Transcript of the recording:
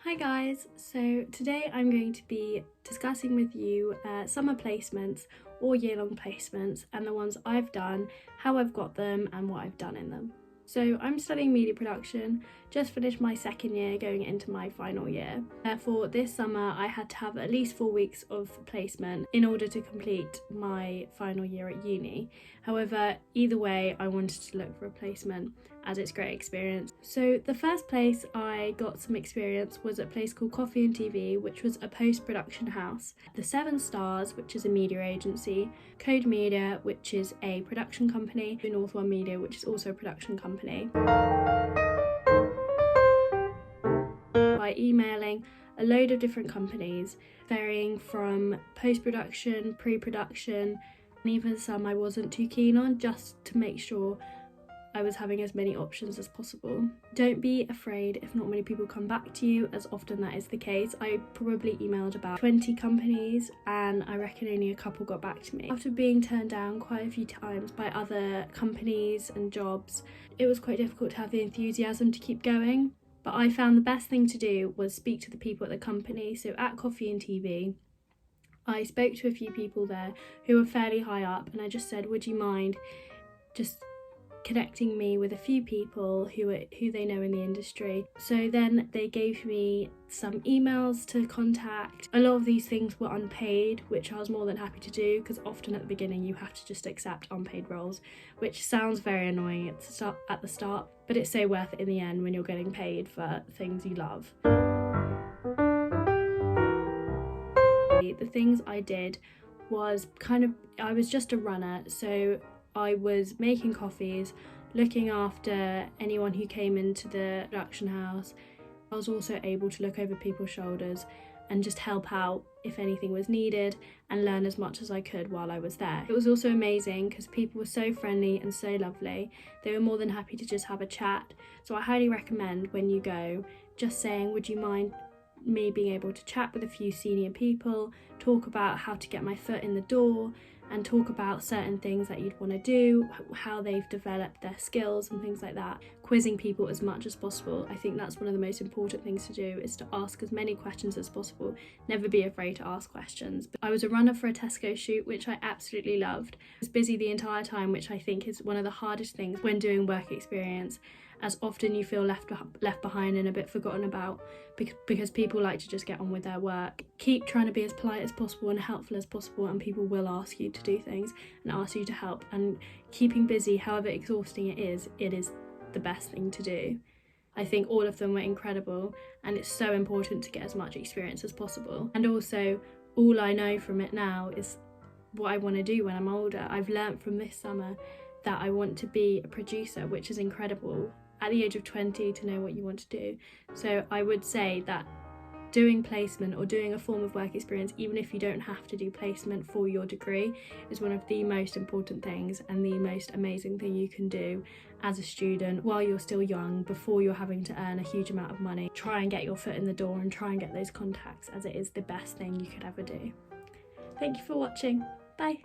Hi guys, so today I'm going to be discussing with you summer placements or year-long placements and the ones I've done, how I've got them and what I've done in them. So I'm studying media production, just finished my second year going into my final year. Therefore this summer I had to have at least 4 weeks of placement in order to complete my final year at uni. However, either way I wanted to look for a placement as it's great experience. So the first place I got some experience was at a place called Coffee and TV, which was a post-production house. The 7 Stars, which is a media agency, Code Media, which is a production company, and North One Media, which is also a production company. By emailing a load of different companies, varying from post-production, pre-production, and even some I wasn't too keen on, just to make sure I was having as many options as possible. Don't be afraid if not many people come back to you, as often that is the case. I probably emailed about 20 companies and I reckon only a couple got back to me. After being turned down quite a few times by other companies and jobs, it was quite difficult to have the enthusiasm to keep going. But I found the best thing to do was speak to the people at the company. So at Coffee and TV, I spoke to a few people there who were fairly high up and I just said, would you mind just connecting me with a few people who they know in the industry. So then they gave me some emails to contact. A lot of these things were unpaid, which I was more than happy to do, because often at the beginning you have to just accept unpaid roles, which sounds very annoying at the start, but it's so worth it in the end when you're getting paid for things you love. The things I did was I was just a runner, so I was making coffees, looking after anyone who came into the production house. I was also able to look over people's shoulders and just help out if anything was needed and learn as much as I could while I was there. It was also amazing because people were so friendly and so lovely. They were more than happy to just have a chat. So I highly recommend when you go, just saying, would you mind me being able to chat with a few senior people, talk about how to get my foot in the door, and talk about certain things that you'd want to do, how they've developed their skills and things like that. Quizzing people as much as possible. I think that's one of the most important things to do, is to ask as many questions as possible. Never be afraid to ask questions. But I was a runner for a Tesco shoot, which I absolutely loved. I was busy the entire time, which I think is one of the hardest things when doing work experience, as often you feel left behind and a bit forgotten about because people like to just get on with their work. Keep trying to be as polite as possible and helpful as possible, and people will ask you to do things and ask you to help, and keeping busy, however exhausting it is the best thing to do. I think all of them were incredible, and it's so important to get as much experience as possible. And also, all I know from it now is what I want to do when I'm older. I've learnt from this summer that I want to be a producer, which is incredible at the age of 20 to know what you want to do. So I would say that doing placement or doing a form of work experience, even if you don't have to do placement for your degree, is one of the most important things and the most amazing thing you can do as a student while you're still young, before you're having to earn a huge amount of money. Try and get your foot in the door and try and get those contacts, as it is the best thing you could ever do. Thank you for watching. Bye.